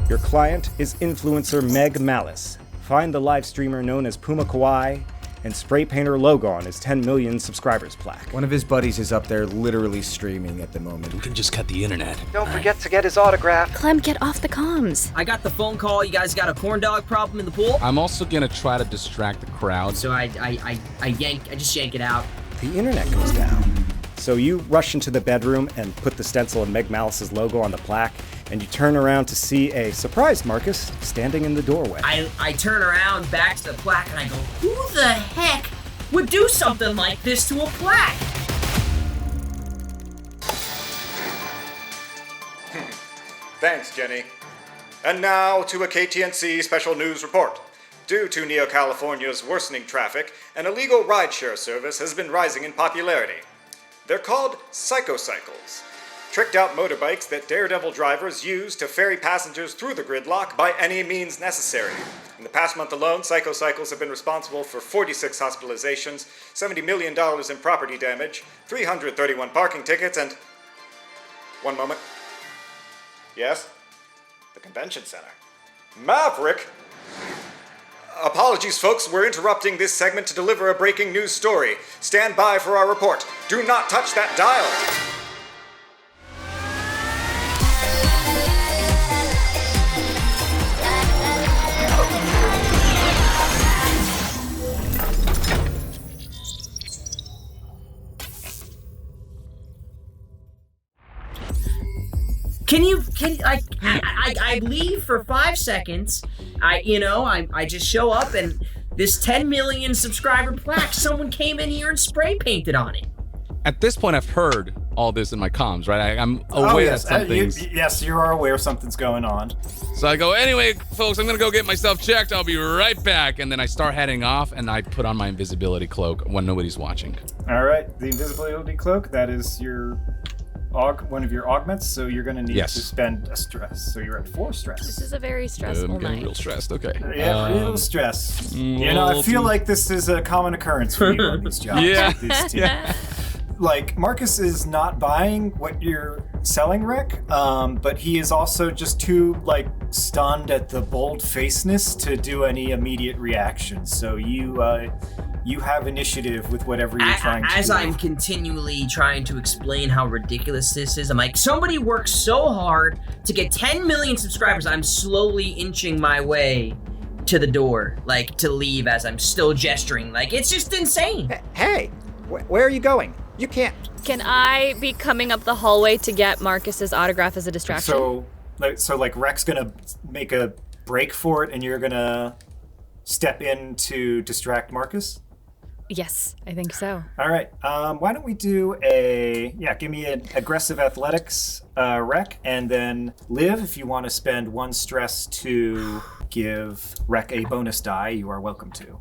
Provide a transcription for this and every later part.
Your client is influencer Meg Malice. Find the live streamer known as Puma Kawaii and spray paint her logo on his 10 million subscribers plaque. One of his buddies is up there literally streaming at the moment. We can just cut the internet. Don't forget to get his autograph. Clem, get off the comms. I got the phone call. You guys got a corn dog problem in the pool? I'm also gonna try to distract the crowd. So I just yank it out. The internet goes down. So you rush into the bedroom and put the stencil of Meg Malice's logo on the plaque, and you turn around to see a surprised Marcus standing in the doorway. I turn around back to the plaque and I go, who the heck would do something like this to a plaque? Thanks, Jenny. And now to a KTNC special news report. Due to NeoCalifornia's worsening traffic, an illegal rideshare service has been rising in popularity. They're called psychocycles, tricked-out motorbikes that daredevil drivers use to ferry passengers through the gridlock by any means necessary. In the past month alone, psychocycles have been responsible for 46 hospitalizations, $70 million in property damage, 331 parking tickets, and... One moment. Yes? The convention center. Maverick? Apologies, folks. We're interrupting this segment to deliver a breaking news story. Stand by for our report. Do not touch that dial. I leave for 5 seconds. I just show up and this 10 million subscriber plaque, someone came in here and spray painted on it. At this point, I've heard all this in my comms, right? I'm aware that something's... Yes, you are aware something's going on. So I go, anyway, folks, I'm gonna go get myself checked. I'll be right back. And then I start heading off and I put on my invisibility cloak when nobody's watching. All right, the invisibility cloak, that is your... one of your augments, so you're going to need to spend a stress. So you're at 4 stress. This is a very stressful I'm getting night. real stressed, okay. Yeah, real stress. I feel like this is a common occurrence for you on these jobs. Yeah. Like, Marcus is not buying what you're selling, Rick, but he is also just too, stunned at the bold-facedness to do any immediate reaction. So you have initiative with whatever you're trying to do. As I'm continually trying to explain how ridiculous this is, I'm like, somebody worked so hard to get 10 million subscribers. I'm slowly inching my way to the door, to leave as I'm still gesturing. It's just insane. Hey, where are you going? You can't. Can I be coming up the hallway to get Marcus's autograph as a distraction? So Rek's gonna make a break for it, and you're gonna step in to distract Marcus? Yes, I think so. All right. Why don't we do give me an aggressive athletics, Rek, and then Liv, if you want to spend 1 stress to give Rek a bonus die, you are welcome to.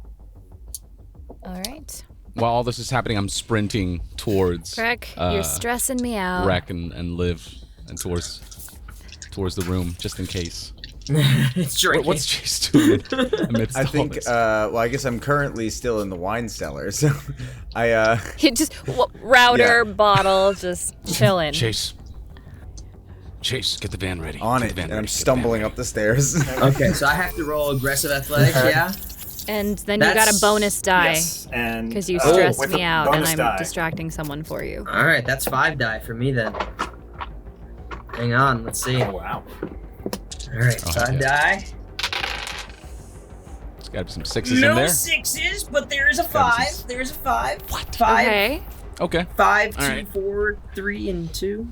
All right. While all this is happening, I'm sprinting towards... Rek, you're stressing me out. Rek and Liv, and towards the room, just in case. It's drinking. What's Chase doing amidst I all think, this? I guess I'm currently still in the wine cellar, so He just router bottle, just chilling. Chase, get the van ready. on Get it, the van and ready. I'm Get the van stumbling ready. up the stairs. Okay, so I have to roll aggressive athletics, yeah? And then you got a bonus die. Yes, and Because you stressed with me a out and bonus I'm die. distracting someone for you. All right, that's 5 die for me then. Hang on, let's see. Oh, wow. All right, 5 die. There's got to be some 6s in there. No 6s, but there is a 5. There's a 5. What? 5. Okay. Okay. 5, 2, All right. 4, 3, and 2.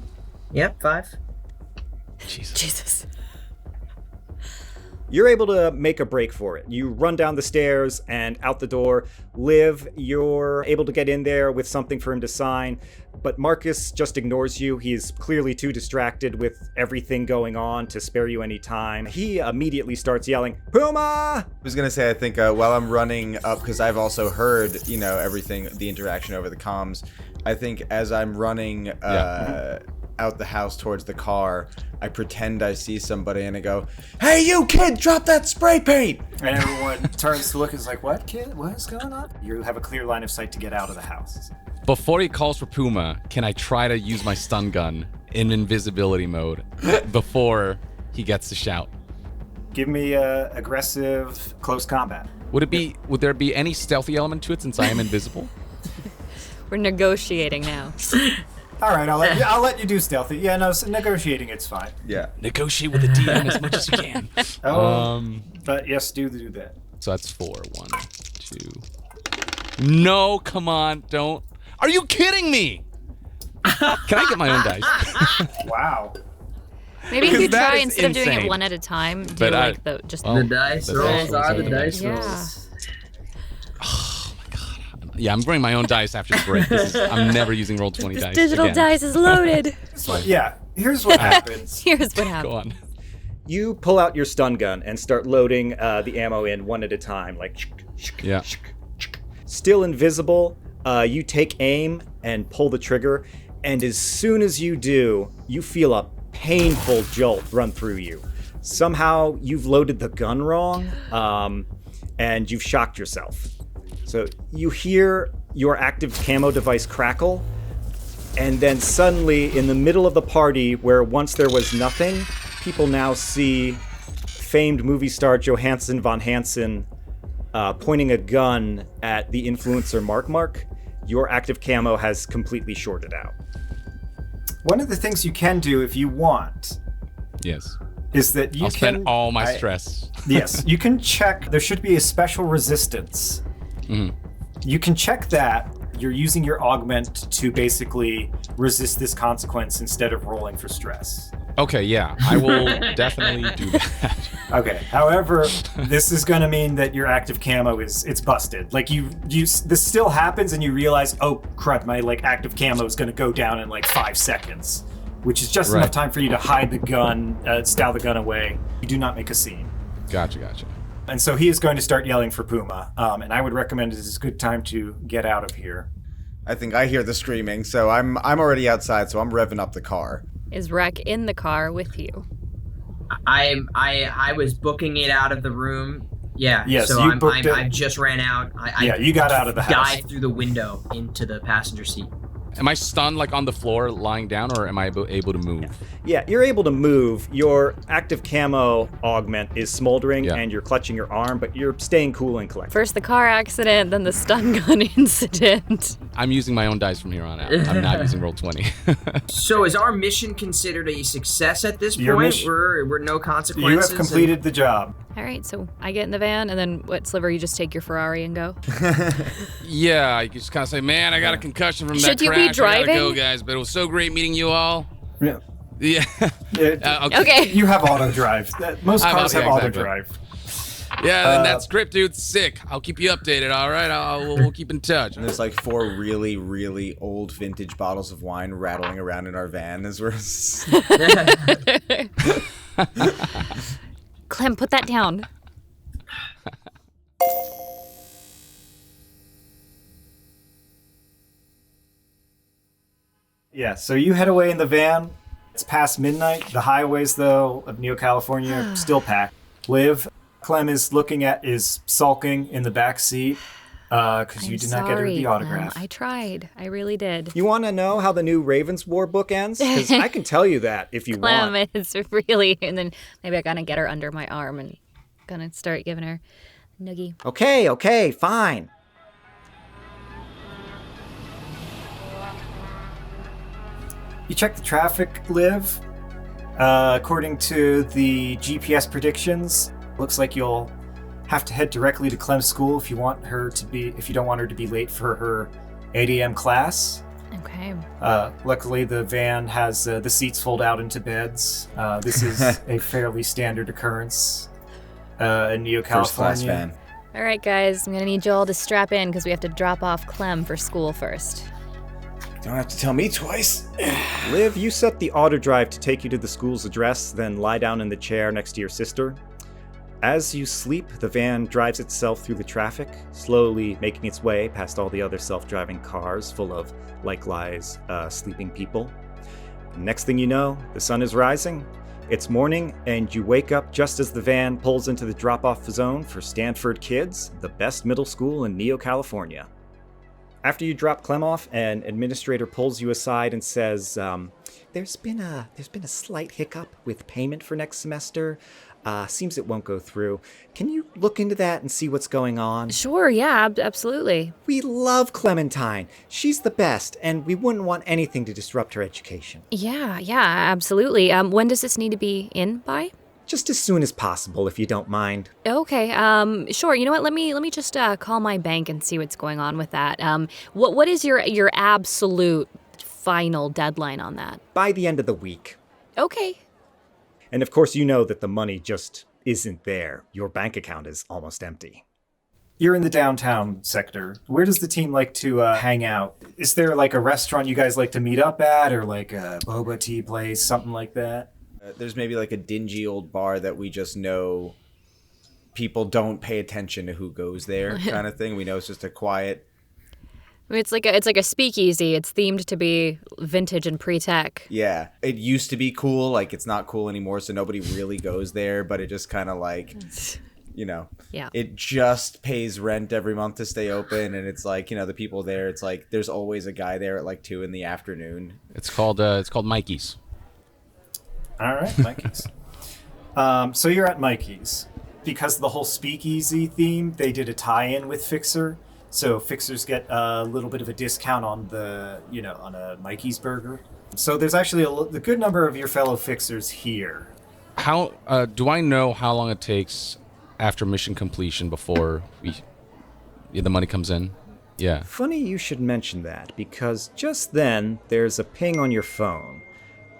Yep, 5. Jesus. You're able to make a break for it. You run down the stairs and out the door. Liv, you're able to get in there with something for him to sign, but Marcus just ignores you. He's clearly too distracted with everything going on to spare you any time. He immediately starts yelling, Puma! I was gonna say, I think while I'm running up, because I've also heard, everything, the interaction over the comms. I think as I'm running out the house towards the car, I pretend I see somebody and I go, "Hey, you kid, drop that spray paint!" And everyone turns to look and is like, "What, kid? What is going on?" You have a clear line of sight to get out of the house. Before he calls for Puma, can I try to use my stun gun in invisibility mode before he gets to shout? Give me aggressive close combat. Would there be any stealthy element to it since I am invisible? We're negotiating now. All right, I'll let you do stealthy. Yeah, no, negotiating, it's fine. Yeah. Negotiate with the DM as much as you can. But yes, do that. So that's 4. 1, 2. No, come on, don't. Are you kidding me? Can I get my own dice? Wow. Maybe if you Because that try, is instead of doing insane. it one at a time, do But like the just. Oh, The dice that's rolls are the actually dice Yeah. rolls. Yeah, I'm bringing my own dice after the break. I'm never using Roll20 This dice digital again. dice is loaded. So, yeah, here's what happens. Here's what Go happened. on. You pull out your stun gun and start loading the ammo in one at a time, like. Yeah. Still invisible, you take aim and pull the trigger, and as soon as you do, you feel a painful jolt run through you. Somehow you've loaded the gun wrong, and you've shocked yourself. So you hear your active camo device crackle, and then suddenly, in the middle of the party, where once there was nothing, people now see famed movie star Johansson von Hansen pointing a gun at the influencer Mark. Your active camo has completely shorted out. One of the things you can do if you want Yes. is that you I'll can spend all my stress. Yes, you can check. There should be a special resistance. Mhm. You can check that. You're using your augment to basically resist this consequence instead of rolling for stress. Okay, yeah. I will definitely do that. Okay. However, this is going to mean that your active camo it's busted. Like this still happens, and you realize, oh crud, my active camo is going to go down in 5 seconds, which is just Right. enough time for you to hide the gun, stow the gun away. You do not make a scene. Gotcha. And so he is going to start yelling for Puma, and I would recommend this is a good time to get out of here. I think I hear the screaming, so I'm already outside, so I'm revving up the car. Is Rek in the car with you? I was booking it out of the room. Yeah. Yes, So you booked it. I just ran out. I You got out of the house. dived through the window into the passenger seat. Am I stunned on the floor lying down, or am I able to move? Yeah, you're able to move. Your active camo augment is smoldering, Yeah. and you're clutching your arm, but you're staying cool and collected. First the car accident, then the stun gun incident. I'm using my own dice from here on out. I'm not using Roll20. So is our mission considered a success at this Your point? mission- We're no You consequences. have completed the job. All right, so I get in the van, and then what, Sliver, you just take your Ferrari and go? Yeah, you just kind of say, man, I got a concussion from that Should you be crash. I gotta go, driving? guys, but it was so great meeting you all. Yeah. Yeah. Okay. You have auto drive. Most I have cars have auto- yeah, auto exactly. drive. Yeah, then that script, dude, sick. I'll keep you updated, all right? We'll keep in touch. And there's 4 really, really old vintage bottles of wine rattling around in our van as we're... Clem, put that down. Yeah, so you head away in the van. It's past midnight. The highways, though, of NeoCalifornia are still packed. Clem is sulking in the back seat because you did not get her the autograph. Clem. I tried. I really did. You want to know how the new Ravens War book ends? Because I can tell you that if you Clem want. is really, and then maybe I gotta get her under my arm and gonna start giving her a noogie. Okay, fine. You check the traffic, Liv. According to the GPS predictions, looks like you'll have to head directly to Clem's school if you don't want her to be late for her 8 a.m. class. Okay. Luckily, the van has the seats fold out into beds. This is a fairly standard occurrence in NeoCalifornia. First class van. All right, guys, I'm gonna need you all to strap in because we have to drop off Clem for school first. Don't have to tell me twice. Liv, you set the auto drive to take you to the school's address, then lie down in the chair next to your sister. As you sleep, the van drives itself through the traffic, slowly making its way past all the other self-driving cars full of, likewise, sleeping people. Next thing you know, the sun is rising. It's morning, and you wake up just as the van pulls into the drop-off zone for Stanford Kids, the best middle school in NeoCalifornia. After you drop Clem off, an administrator pulls you aside and says, there's been a slight hiccup with payment for next semester. Seems it won't go through. Can you look into that and see what's going on? Sure, yeah, absolutely. We love Clementine. She's the best, and we wouldn't want anything to disrupt her education. Yeah, absolutely. When does this need to be in by? Just as soon as possible, if you don't mind. Okay, sure. You know what? Let me just call my bank and see what's going on with that. What is your absolute final deadline on that? By the end of the week. Okay. And of course, you know that the money just isn't there. Your bank account is almost empty. You're in the downtown sector. Where does the team like to hang out? Is there like a restaurant you guys like to meet up at, or like a boba tea place, something like that? There's maybe like a dingy old bar that we just know people don't pay attention to who goes there kind of thing. We know it's just a quiet. I mean, it's like a speakeasy. It's themed to be vintage and pre-tech. Yeah, it used to be cool. Like, it's not cool anymore, so nobody really goes there. But it just kind of like, you know, yeah. It just pays rent every month to stay open, and it's like, you know, the people there. It's like there's always a guy there at like 2 p.m. It's called Mikey's. All right, Mikey's. So you're at Mikey's. Because of the whole speakeasy theme, they did a tie-in with Phixr. So Phixrs get a little bit of a discount on on a Mikey's burger. So there's actually a good number of your fellow Phixrs here. How do I know how long it takes after mission completion before the money comes in? Yeah. Funny you should mention that, because just then there's a ping on your phone.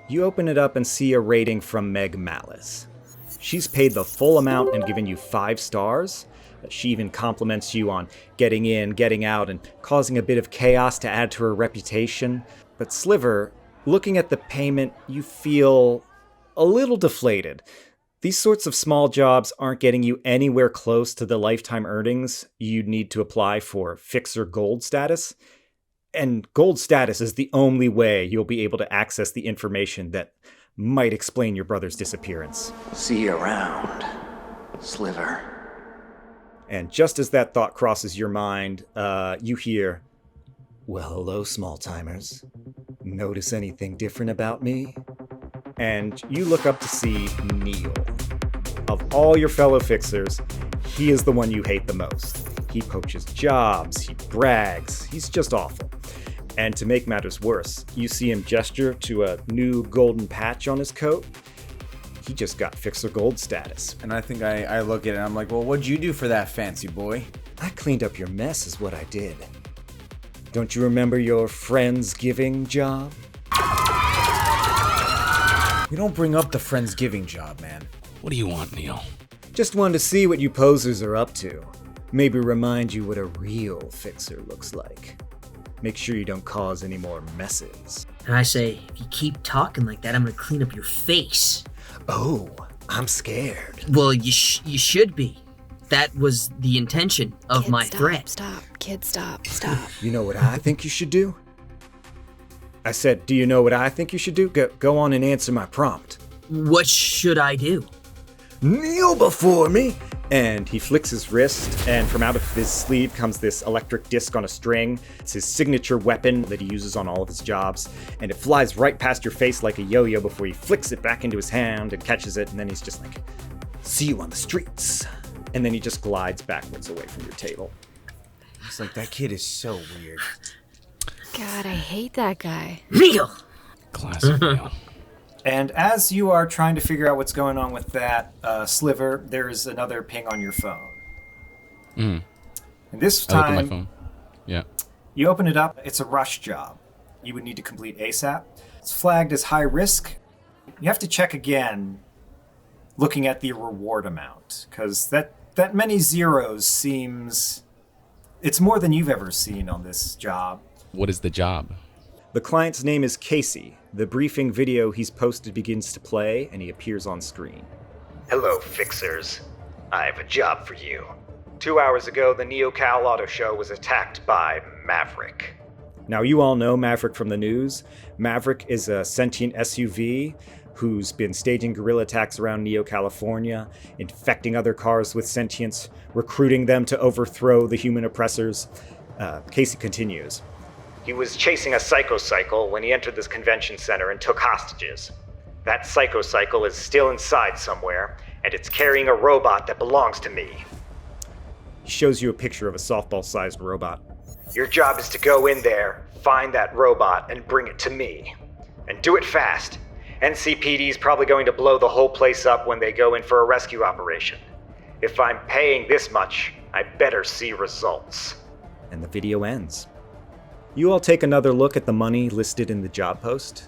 You open it up and see a rating from Meg Malice. She's paid the full amount and given you 5 stars. She even compliments you on getting in, getting out, and causing a bit of chaos to add to her reputation. But Sliver, looking at the payment, you feel a little deflated. These sorts of small jobs aren't getting you anywhere close to the lifetime earnings you'd need to apply for Phixr Gold status. And Gold status is the only way you'll be able to access the information that might explain your brother's disappearance. See you around, Sliver. And just as that thought crosses your mind, you hear, "Well, hello, small-timers. Notice anything different about me?" And you look up to see Neil. Of all your fellow Phixrs, he is the one you hate the most. He poaches jobs, he brags, he's just awful. And to make matters worse, you see him gesture to a new golden patch on his coat. He just got Phixr Gold status. And I think I look at it and I'm like, well, what'd you do for that, fancy boy? I cleaned up your mess is what I did. Don't you remember your Friendsgiving job? We don't bring up the Friendsgiving job, man. What do you want, Neil? Just wanted to see what you posers are up to. Maybe remind you what a real Phixr looks like. Make sure you don't cause any more messes. And I say, if you keep talking like that, I'm gonna clean up your face. Oh, I'm scared. Well, you should be. That was the intention of Kid, my stop, threat. Stop, kid, stop. You know what I think you should do? I said, do you know what I think you should do? Go on and answer my prompt. What should I do? Kneel before me! And he flicks his wrist, and from out of his sleeve comes this electric disc on a string. It's his signature weapon that he uses on all of his jobs, and it flies right past your face like a yo-yo before he flicks it back into his hand and catches it, and then he's just like, "See you on the streets." And then he just glides backwards away from your table. It's like, that kid is so weird. God, I hate that guy. Neil! Classic Neil. And as you are trying to figure out what's going on with that Sliver, there is another ping on your phone. And this I look at time, my phone. Yeah. you open it up. It's a rush job. You would need to complete ASAP. It's flagged as high risk. You have to check again, looking at the reward amount, because that many zeros seems... It's more than you've ever seen on this job. What is the job? The client's name is Casey. The briefing video he's posted begins to play, and he appears on screen. Hello, Phixrs. I have a job for you. 2 hours ago, the NeoCal Auto Show was attacked by Maverick. Now, you all know Maverick from the news. Maverick is a sentient SUV who's been staging guerrilla attacks around NeoCalifornia, infecting other cars with sentience, recruiting them to overthrow the human oppressors. Casey continues. He was chasing a psychocycle when he entered this convention center and took hostages. That psychocycle is still inside somewhere, and it's carrying a robot that belongs to me. He shows you a picture of a softball-sized robot. Your job is to go in there, find that robot, and bring it to me. And do it fast. NCPD's probably going to blow the whole place up when they go in for a rescue operation. If I'm paying this much, I better see results. And the video ends. You all take another look at the money listed in the job post.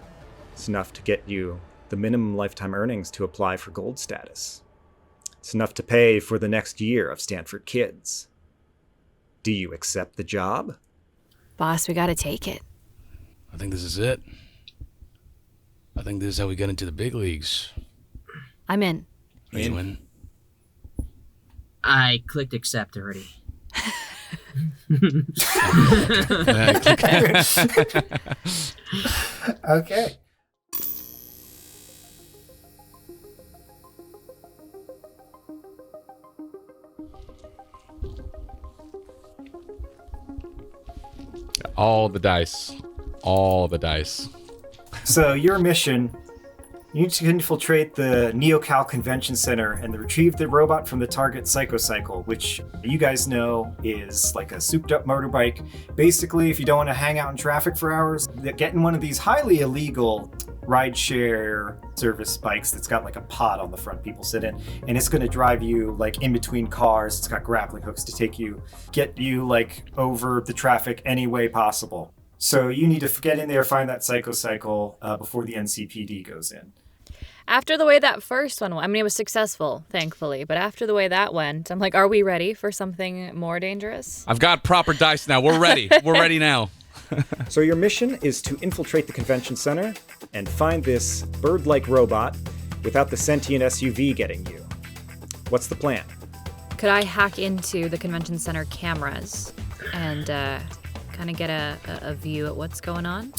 It's enough to get you the minimum lifetime earnings to apply for gold status. It's enough to pay for the next year of Stanford Kids. Do you accept the job? Boss, we gotta take it. I think this is it. I think this is how we get into the big leagues. I'm in. Are you in? I clicked accept already. Okay. All the dice. All the dice. So your mission, you need to infiltrate the NeoCal Convention Center and retrieve the robot from the target psychocycle, which you guys know is like a souped-up motorbike. Basically, if you don't want to hang out in traffic for hours, get in one of these highly illegal rideshare service bikes that's got like a pod on the front people sit in, and it's going to drive you like in between cars. It's got grappling hooks to get you like over the traffic any way possible. So you need to get in there, find that psychocycle before the NCPD goes in. After the way that first one went, I mean, it was successful, thankfully, but after the way that went, I'm like, are we ready for something more dangerous? I've got proper dice now. We're ready. We're ready now. So your mission is to infiltrate the convention center and find this bird-like robot without the sentient SUV getting you. What's the plan? Could I hack into the convention center cameras and kind of get a view at what's going on?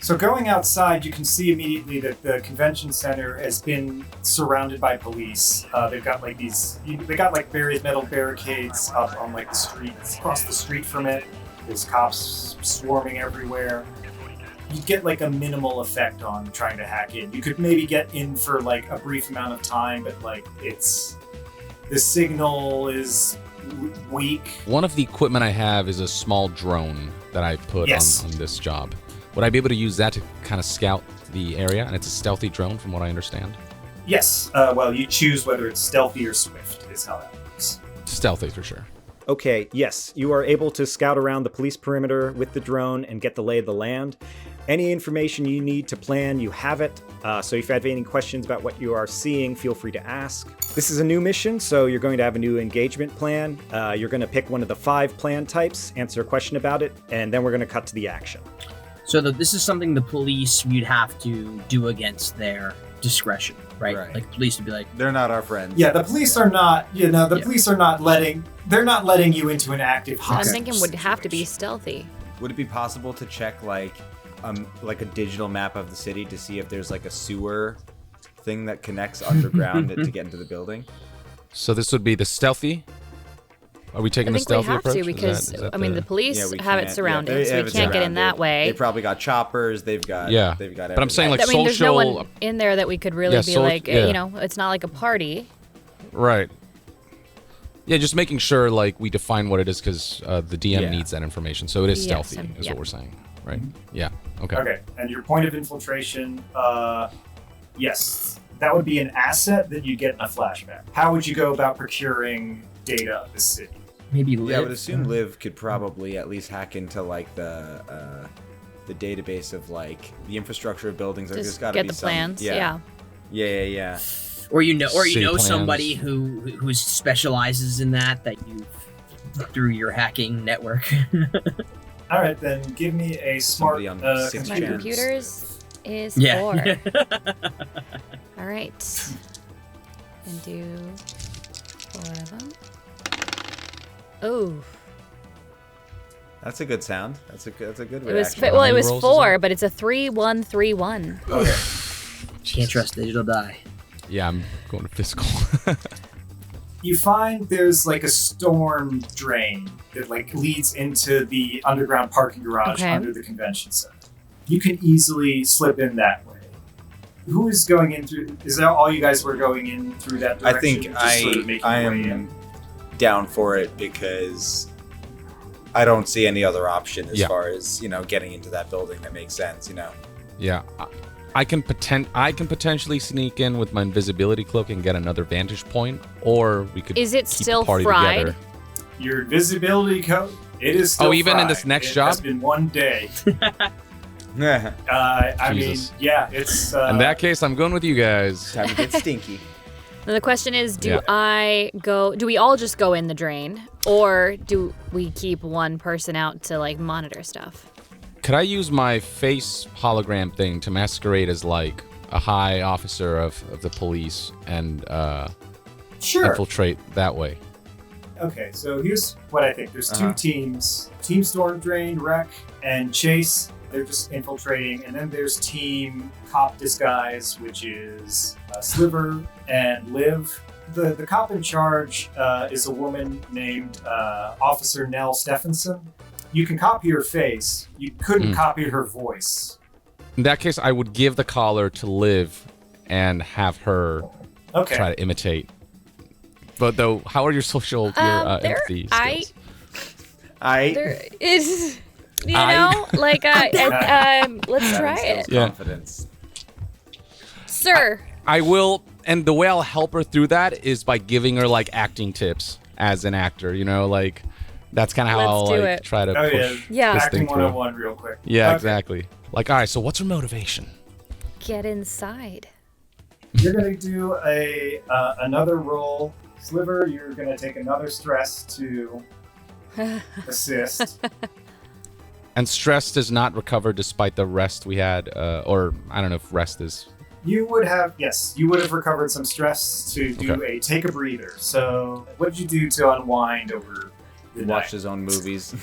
So going outside, you can see immediately that the convention center has been surrounded by police. They've got like various metal barricades up on like the streets, across the street from it. There's cops swarming everywhere. You get like a minimal effect on trying to hack in. You could maybe get in for like a brief amount of time, but like the signal is weak. One of the equipment I have is a small drone that I put on this job. Would I be able to use that to kind of scout the area? And it's a stealthy drone from what I understand. Yes. Well, you choose whether it's stealthy or swift is how that works. Stealthy for sure. Okay, yes, you are able to scout around the police perimeter with the drone and get the lay of the land. Any information you need to plan, you have it. So if you have any questions about what you are seeing, feel free to ask. This is a new mission, so you're going to have a new engagement plan. You're going to pick one of the 5 plan types, answer a question about it, and then we're going to cut to the action. So this is something the police you'd have to do against their discretion, right? Like police would be like, they're not our friends. Yeah, the police are not. Police are not letting. They're not letting you into an active hostage. I'm thinking would have to be stealthy. Would it be possible to check like a digital map of the city to see if there's like a sewer thing that connects underground to get into the building? So this would be the stealthy. Are we taking the stealthy approach? I think we have to because the police have it surrounded, so we can't get in that way. They probably got choppers. They've got everything. But I'm saying like social. There's no one in there that we could really be like, it's not like a party. Right. Yeah, just making sure like we define what it is because the DM needs that information. So it is stealthy, is what we're saying, right? Yeah. Okay. Okay. And your point of infiltration, yes, that would be an asset that you get in a flashback. How would you go about procuring data of the city? Maybe Liv. Yeah, I would assume Liv could probably at least hack into like the database of like the infrastructure of buildings. There's got to be get the plans. Yeah. Or you know somebody who specializes in that you through your hacking network. All right, then give me a smart My computers is 4. All right. And do 4 of them. Oh. That's a good sound. That's a good reaction. It was 4, but it's a 3-1-3-1. Okay. Can't trust digital die. Yeah, I'm going to physical. You find there's like a storm drain that like leads into the underground parking garage under the convention center. You can easily slip in that way. Who is going in through? Is that all you guys were going in through that direction? I think Just sort of making I your way in? am down for it because I don't see any other option as far as, getting into that building that makes sense, Yeah. I can potentially sneak in with my invisibility cloak and get another vantage point, or we could Is it keep still the party fried? together. Your visibility code, it is still even in fried. this next It job? has been one day. I mean, Jesus. yeah, it's... In that case, I'm going with you guys. Time to get stinky. Now the question is, do we all just go in the drain, or do we keep one person out to like monitor stuff? Could I use my face hologram thing to masquerade as like a high officer of the police and Sure. infiltrate that way? Okay, so here's what I think. There's two teams. Team Storm Drain, Wreck, and Chase. They're just infiltrating. And then there's Team Cop Disguise, which is Sliver and Liv. The cop in charge is a woman named Officer Nell Stephenson. You can copy her face. You couldn't copy her voice. In that case, I would give the collar to Liv and have her try to imitate. But though, how are your social, your empathy skills? There is, let's try it. Yeah. Confidence. Sir. I will, and the way I'll help her through that is by giving her like acting tips as an actor. That's kind of how I'll do like it. try to push Yeah. this Acting thing through. 101 real quick. Yeah, Okay. exactly. Like, all right, so what's her motivation? Get inside. You're going to do another roll. Sliver, you're going to take another stress to assist. And stress does not recover despite the rest we had, or I don't know if rest is. You would have recovered some stress to do a take a breather. So what did you do to unwind over the Watch night? his own movies.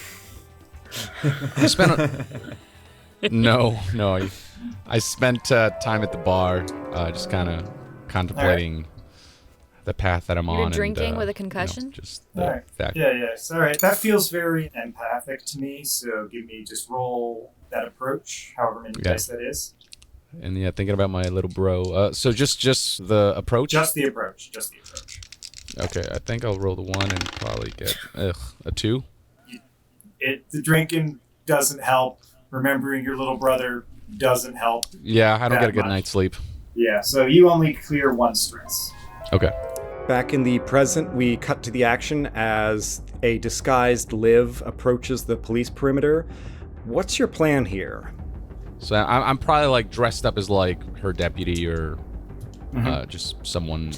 I spent No. I spent time at the bar, just kind of contemplating the path that I'm on. You're drinking and, with a concussion? Just All the right. fact. Yeah, yes. All right. That feels very empathic to me. So just roll that approach, however many dice that is. And thinking about my little bro. So just the approach? Just the approach. Okay, I think I'll roll the 1 and probably get a 2. The drinking doesn't help. Remembering your little brother doesn't help. Yeah, I don't get a good much. night's sleep. Yeah, so you only clear 1 stress. Okay. Back in the present, we cut to the action as a disguised Liv approaches the police perimeter. What's your plan here? So I'm probably like dressed up as like her deputy or just someone.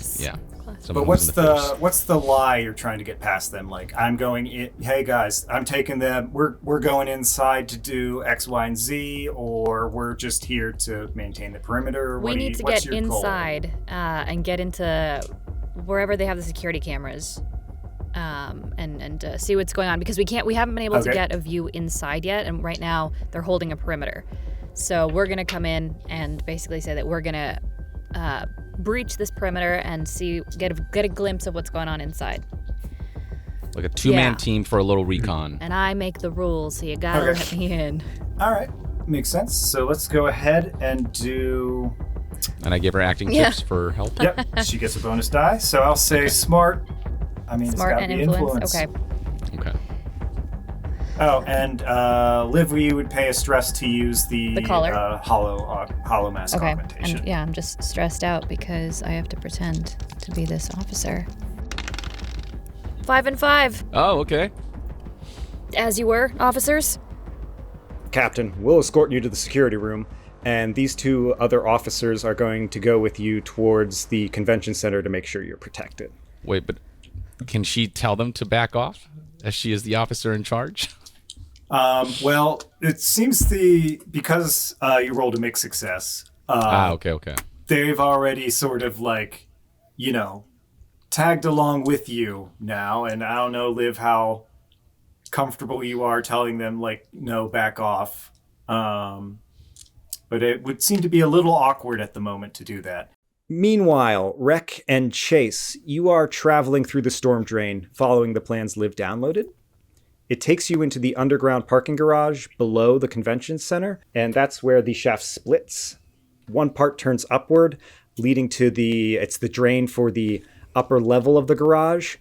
Someone But who's in the force. what's the lie you're trying to get past them? Like, I'm going in. Hey guys, I'm taking them. We're going inside to do X, Y, and Z, or we're just here to maintain the perimeter. We need to what's get your goal? inside and get into wherever they have the security cameras, and see what's going on, because we haven't been able to get a view inside yet, and right now they're holding a perimeter. So we're gonna come in and basically say that we're gonna breach this perimeter and get a glimpse of what's going on inside. Like a 2-man team for a little recon. And I make the rules, so you gotta let me in. All right, makes sense. So let's go ahead and do. And I give her acting tips for help. Yep, she gets a bonus die. So I'll say smart. I mean, Smart it's and gotta be influence. influence. Okay. Oh, and Liv, you would pay a stress to use the collar? hollow mask Okay, augmentation. and I'm just stressed out because I have to pretend to be this officer. 5 and 5, Oh, okay. as you were, officers. Captain, we'll escort you to the security room, and these 2 other officers are going to go with you towards the convention center to make sure you're protected. Wait, but can she tell them to back off, as she is the officer in charge? Well, it seems because you rolled a mixed success. Okay. They've already sort of like, tagged along with you now, and I don't know, Liv, how comfortable you are telling them like, no, back off. But it would seem to be a little awkward at the moment to do that. Meanwhile, Rek and Chase, you are traveling through the storm drain following the plans Liv downloaded. It takes you into the underground parking garage below the convention center, and that's where the shaft splits. One part turns upward, leading to the drain for the upper level of the garage.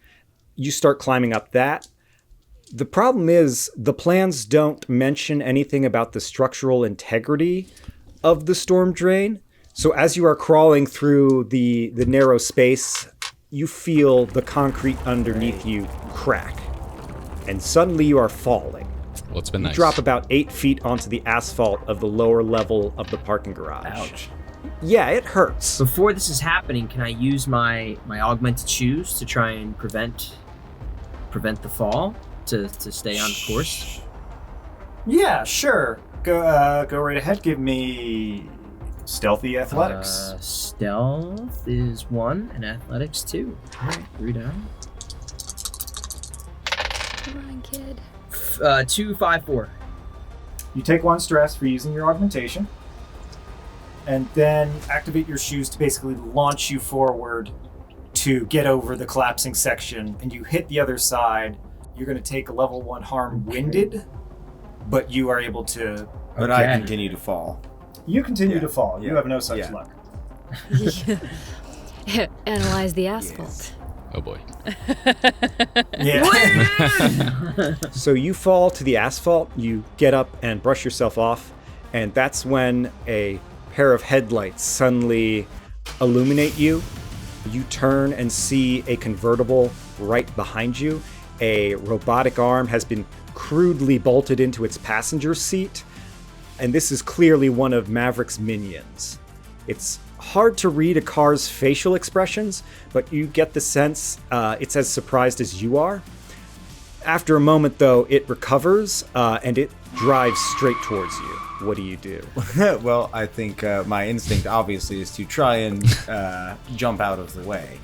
You start climbing up that. The problem is the plans don't mention anything about the structural integrity of the storm drain. So as you are crawling through the narrow space, you feel the concrete underneath you crack. And suddenly you are falling. Well, it's been You nice. drop about 8 feet onto the asphalt of the lower level of the parking garage. Ouch. Yeah, it hurts. Before this is happening, can I use my augmented shoes to try and prevent the fall to stay on course? Yeah, sure. Go right ahead. Give me stealthy athletics. Stealth is 1 and athletics 2. All right, 3 down. Come on, kid. 2, 5, 4. You take 1 stress for using your augmentation, and then activate your shoes to basically launch you forward to get over the collapsing section, and you hit the other side. You're going to take a level 1 harm winded, but you are able to... But I continue to fall. You continue to fall. You yeah, have no such yeah. luck. Analyze the asphalt. Oh boy. Yeah. So you fall to the asphalt, you get up and brush yourself off, and that's when a pair of headlights suddenly illuminate you. You turn and see a convertible right behind you. A robotic arm has been crudely bolted into its passenger seat, and this is clearly one of Maverick's minions. It's hard to read a car's facial expressions, but you get the sense it's as surprised as you are. After a moment, though, it recovers, and it drives straight towards you. What do you do? Well, I think my instinct, obviously, is to try and jump out of the way.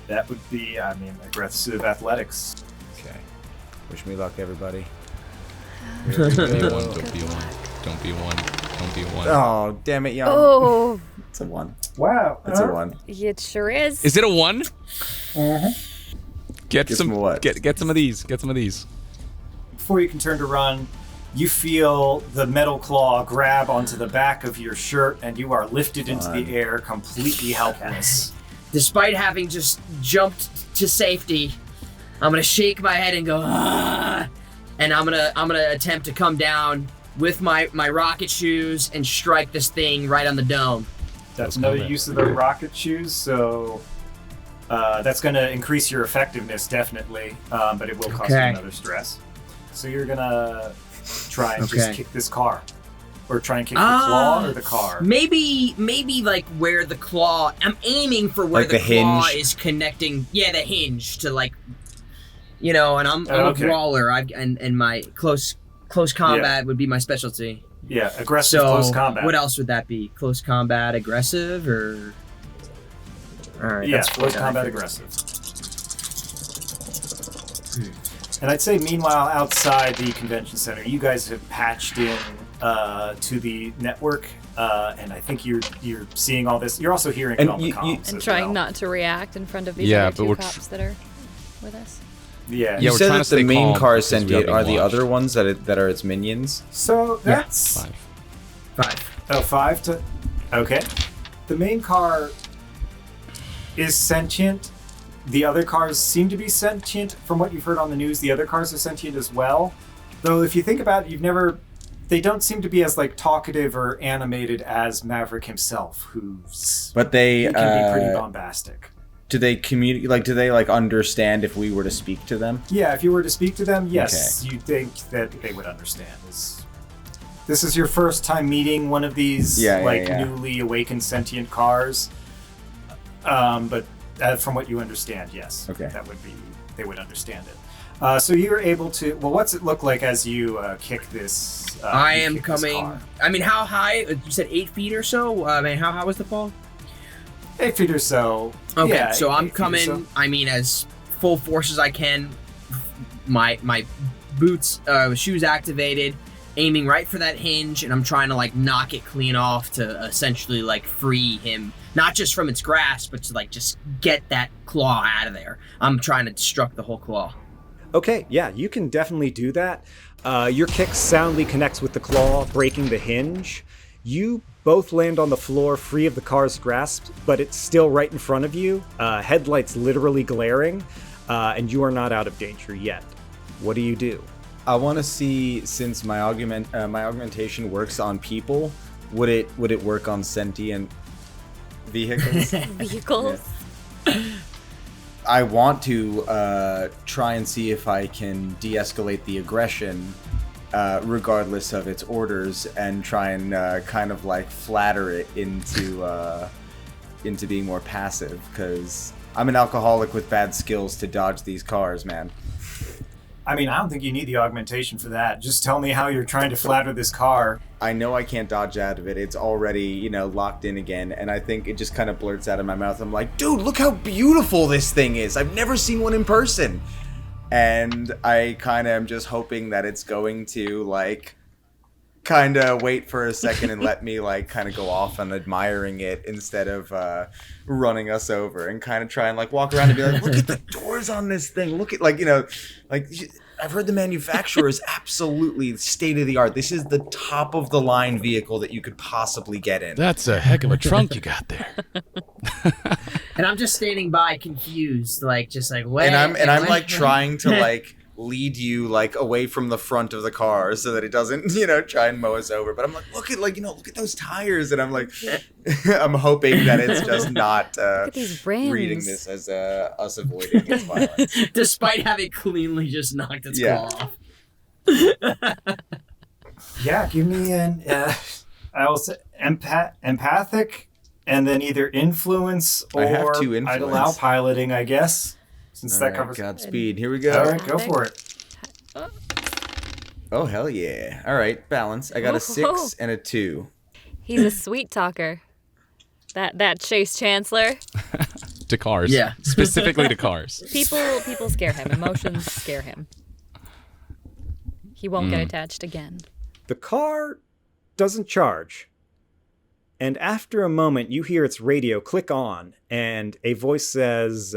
That would be, aggressive athletics. Okay. Wish me luck, everybody. Don't be a 1. Don't be a 1. Don't be a 1. Don't be a 1. Oh, damn it, Young. Oh, It's a 1. Wow. It's a 1. it sure is. Is it a 1? Get Get some. some what? Get some of these. Get some of these. Before you can turn to run, you feel the metal claw grab onto the back of your shirt, and you are lifted into the air, completely helpless. Despite having just jumped to safety, I'm gonna shake my head and go, "Ah," and I'm gonna attempt to come down with my rocket shoes and strike this thing right on the dome. That's another use of the rocket shoes, so that's going to increase your effectiveness, definitely, but it will cost you another stress. So you're going to try and just kick this car. Or try and kick the claw or the car. Maybe like where the claw, I'm aiming for where Like the the claw hinge? is connecting, the hinge to and I'm a brawler, and my close combat would be my specialty. Yeah, aggressive So, close combat. what else would that be? Close combat, aggressive, or? All right. Yeah, that's close fine. combat aggressive. And I'd say, meanwhile, outside the convention center, you guys have patched in to the network, and I think you're seeing all this. You're also hearing it on the comms And as trying well. not to react in front of these Yeah, other but two we're cops that are with us. Yeah. Yeah, You we're said trying that to the stay main calm car is because we are sentient. being Are the watched. other ones that are its minions? So that's 5. 5. Oh, 5 to... Okay. The main car is sentient. The other cars seem to be sentient. From what you've heard on the news, the other cars are sentient as well. Though if you think about it, they don't seem to be as talkative or animated as Maverick himself, But they he can be pretty bombastic. do they communicate? Do they understand if we were to speak to them? Yeah, if you were to speak to them, yes, you'd think that they would understand. This is your first time meeting one of these newly awakened sentient cars. But from what you understand, yes. Okay. They would understand it. So you're able to, what's it look like as you kick this? I you am kick this coming. car? I mean, how high? You said 8 feet or so. How high was the fall? 8 feet or so. Okay, Yeah, so I'm 8 feet or so. coming. I mean, as full force as I can. My boots, shoes activated. aiming right for that hinge, and I'm trying to like knock it clean off to essentially like free him, not just from its grasp, but to like just get that claw out of there. I'm trying to destruct the whole claw. Okay, yeah, you can definitely do that. Your kick soundly connects with the claw, breaking the hinge. You both land on the floor free of the car's grasp, but it's still right in front of you, headlights literally glaring, and you are not out of danger yet. What do you do? I want to see, since my augmentation works on people, would it work on sentient vehicles? Vehicles? Yeah. I want to try and see if I can de-escalate the aggression, regardless of its orders, and try and kind of like flatter it into being more passive, because I'm an alcoholic with bad skills to dodge these cars, man. I mean, I don't think you need the augmentation for that. Just tell me how you're trying to flatter this car. I know I can't dodge out of it. It's already, locked in again, and I think it just kind of blurts out of my mouth. I'm like, dude, look how beautiful this thing is. I've never seen one in person. And I kind of am just hoping that it's going to, like, kind of wait for a second and let me, like, kind of go off on admiring it instead of running us over, and kind of try and, like, walk around and be like, look at the doors on this thing. Look at, like, I've heard the manufacturer is absolutely state of the art. This is the top of the line vehicle that you could possibly get in. That's a heck of a trunk you got there. And I'm just standing by, confused, like just like what? And I'm like trying to like lead you like away from the front of the car so that it doesn't, try and mow us over. But I'm like, look at those tires, and I'm like, I'm hoping that it's just not Look at these rims. reading this as us avoiding its violence, despite having cleanly just knocked its claw off. Yeah, give me an I will say empathic, and then either influence or I have to I'd influence. allow piloting, I guess, since All that right, covers. Godspeed. Here we go. All right, go for it. Oh hell yeah! All right, balance. I got a 6 and a 2. He's a sweet talker. That Chase Chancellor. To cars. Yeah. Specifically to cars. People scare him. Emotions scare him. He won't get attached again. The car doesn't charge. And after a moment, you hear its radio click on, and a voice says,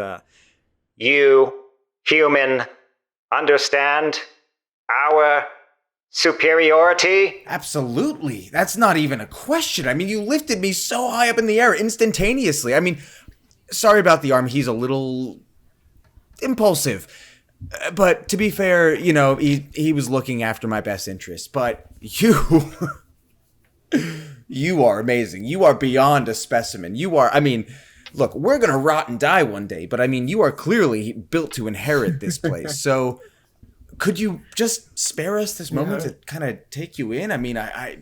You, human, understand our superiority? Absolutely. That's not even a question. I mean, you lifted me so high up in the air instantaneously. I mean, sorry about the arm. He's a little impulsive. But to be fair, he was looking after my best interest. But you... You are amazing. You are beyond a specimen. Look, we're going to rot and die one day, but you are clearly built to inherit this place. So could you just spare us this moment to kind of take you in? I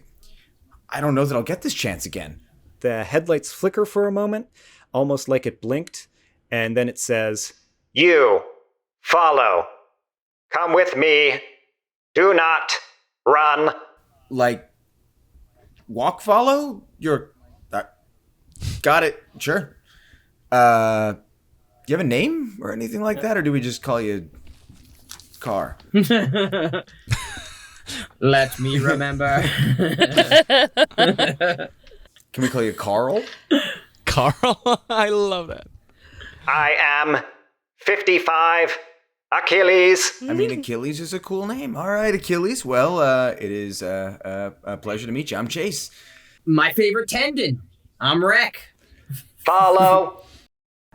don't know that I'll get this chance again. the headlights flicker for a moment, almost like it blinked, and then it says, You, follow. Come with me. Do not run. Like, walk, follow? Got it. Sure. Do you have a name or anything like that, or do we just call you Car? Let me remember. Can we call you Carl? Carl? I love that. I am 55 Achilles. Achilles is a cool name. All right, Achilles. Well, it is a pleasure to meet you. I'm Chase. My favorite tendon. I'm Rec. Follow.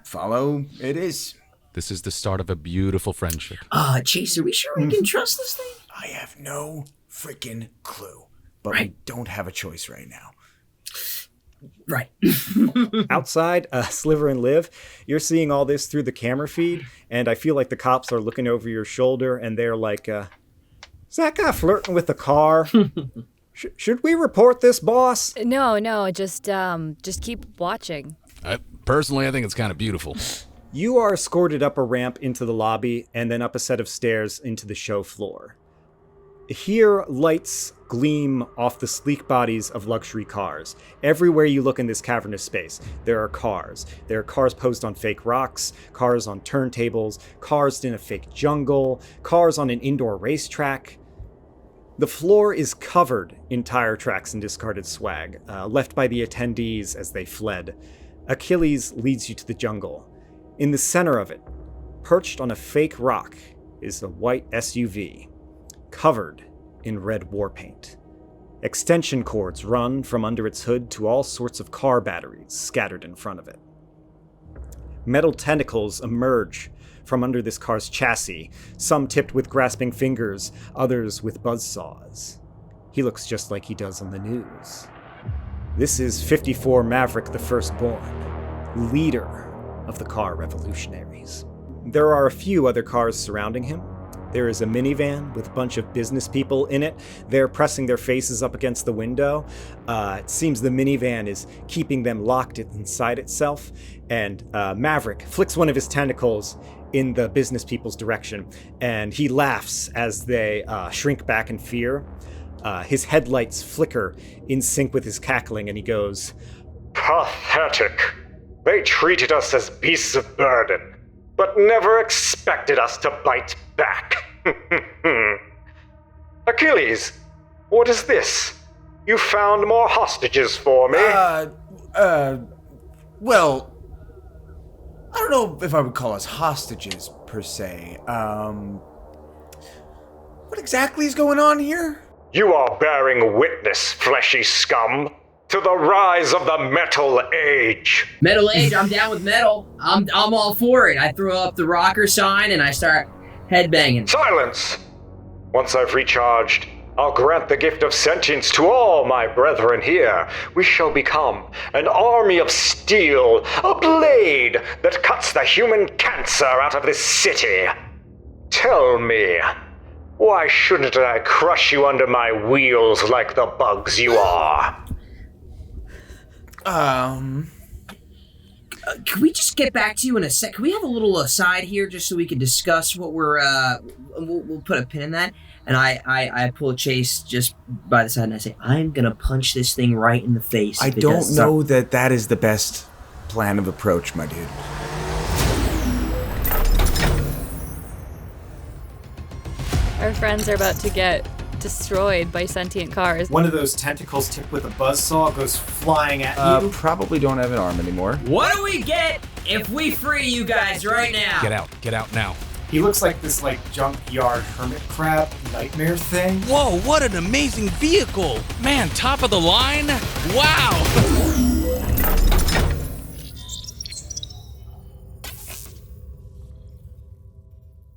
Follow it is. This is the start of a beautiful friendship. Chase, are we sure we can trust this thing? I have no freaking clue, but we don't have a choice right now. Right. outside, Sliver and Liv, you're seeing all this through the camera feed, and I feel like the cops are looking over your shoulder, and they're like, is that guy flirting with the car? Should we report this, boss? No, just keep watching. Personally, I think it's kind of beautiful. You are escorted up a ramp into the lobby, and then up a set of stairs into the show floor. Here, lights gleam off the sleek bodies of luxury cars. Everywhere you look in this cavernous space, there are cars. There are cars posed on fake rocks, cars on turntables, cars in a fake jungle, cars on an indoor racetrack. The floor is covered in tire tracks and discarded swag, left by the attendees as they fled. Achilles leads you to the jungle. In the center of it, perched on a fake rock, is a white SUV, covered in red war paint. Extension cords run from under its hood to all sorts of car batteries scattered in front of it. Metal tentacles emerge from under this car's chassis, some tipped with grasping fingers, others with buzzsaws. He looks just like he does on the news. This is 54 Maverick the Firstborn, leader of the car revolutionaries. There are a few other cars surrounding him. There is a minivan with a bunch of business people in it. They're pressing their faces up against the window. It seems the minivan is keeping them locked inside itself. And Maverick flicks one of his tentacles in the business people's direction, and he laughs as they shrink back in fear. His headlights flicker in sync with his cackling, and he goes, "Pathetic. They treated us as beasts of burden, but never expected us to bite back. Achilles, what is this? You found more hostages for me?" Well, I don't know if I would call us hostages, per se. What exactly is going on here? You are bearing witness, fleshy scum, to the rise of the Metal Age. Metal Age, I'm down with metal. I'm all for it. I throw up the rocker sign and I start headbanging. Silence! Once I've recharged, I'll grant the gift of sentience to all my brethren here. We shall become an army of steel, a blade that cuts the human cancer out of this city. Tell me, why shouldn't I crush you under my wheels like the bugs you are? Can we just get back to you in a sec? Can we have a little aside here just so we can discuss what we're, we'll put a pin in that. And I pull Chase just by the side and I say, I'm gonna punch this thing right in the face. I don't know that is the best plan of approach, my dude. Our friends are about to get destroyed by sentient cars. One of those tentacles tipped with a buzzsaw goes flying at you. Probably don't have an arm anymore. What do we get if we free you guys right now? Get out now. He looks like this junkyard hermit crab nightmare thing. Whoa, what an amazing vehicle! Man, top of the line? Wow!